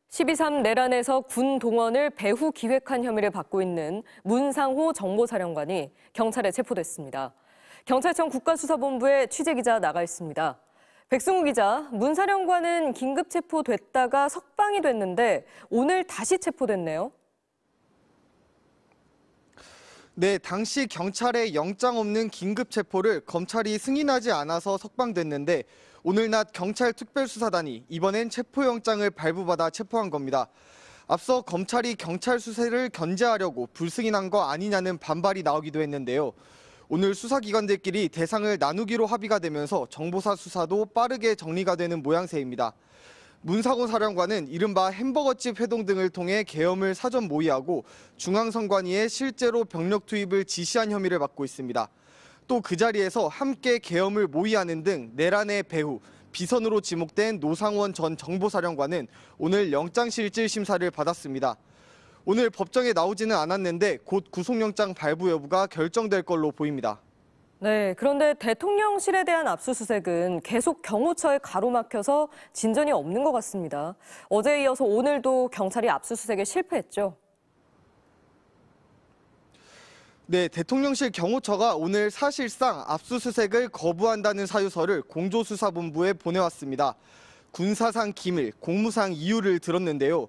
12.3 내란에서 군 동원을 배후 기획한 혐의를 받고 있는 문상호 정보사령관이 경찰에 체포됐습니다. 경찰청 국가수사본부에 취재기자 나가 있습니다. 백승우 기자, 문 사령관은 긴급 체포됐다가 석방이 됐는데 오늘 다시 체포됐네요. 네, 당시 경찰의 영장 없는 긴급 체포를 검찰이 승인하지 않아서 석방됐는데 오늘 낮 경찰 특별수사단이 이번엔 체포영장을 발부받아 체포한 겁니다. 앞서 검찰이 경찰 수사를 견제하려고 불승인한 거 아니냐는 반발이 나오기도 했는데요. 오늘 수사기관들끼리 대상을 나누기로 합의가 되면서 정보사 수사도 빠르게 정리가 되는 모양새입니다. 문상호 사령관은 이른바 햄버거집 회동 등을 통해 계엄을 사전 모의하고 중앙선관위에 실제로 병력 투입을 지시한 혐의를 받고 있습니다. 또 그 자리에서 함께 계엄을 모의하는 등 내란의 배후, 비선으로 지목된 노상원 전 정보사령관은 오늘 영장실질 심사를 받았습니다. 오늘 법정에 나오지는 않았는데 곧 구속영장 발부 여부가 결정될 걸로 보입니다. 네, 그런데 대통령실에 대한 압수수색은 계속 경호처에 가로막혀서 진전이 없는 것 같습니다. 어제에 이어서 오늘도 경찰이 압수수색에 실패했죠. 네, 대통령실 경호처가 오늘 사실상 압수수색을 거부한다는 사유서를 공조수사본부에 보내왔습니다. 군사상 기밀, 공무상 이유를 들었는데요.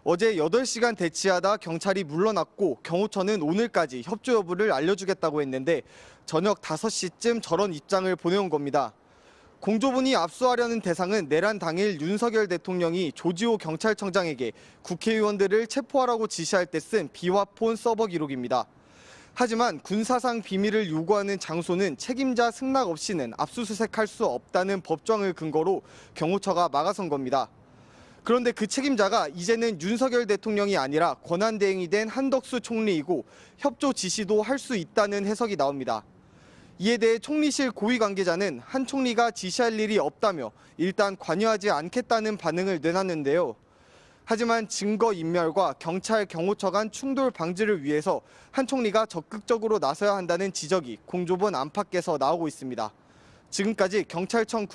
어제 8시간 대치하다 경찰이 물러났고 경호처는 오늘까지 협조 여부를 알려주겠다고 했는데 저녁 5시쯤 저런 입장을 보내온 겁니다. 공조본이 압수하려는 대상은 내란 당일 윤석열 대통령이 조지호 경찰청장에게 국회의원들을 체포하라고 지시할 때 쓴 비화폰 서버 기록입니다. 하지만 군사상 비밀을 요구하는 장소는 책임자 승낙 없이는 압수수색할 수 없다는 법정을 근거로 경호처가 막아선 겁니다. 그런데 그 책임자가 이제는 윤석열 대통령이 아니라 권한대행이 된 한덕수 총리이고 협조 지시도 할 수 있다는 해석이 나옵니다. 이에 대해 총리실 고위 관계자는 한 총리가 지시할 일이 없다며 일단 관여하지 않겠다는 반응을 내놨는데요. 하지만 증거인멸과 경찰 경호처 간 충돌 방지를 위해서 한 총리가 적극적으로 나서야 한다는 지적이 공조본 안팎에서 나오고 있습니다. 지금까지 경찰청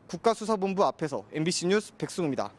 국가수사본부 앞에서 MBC 뉴스 백승우입니다.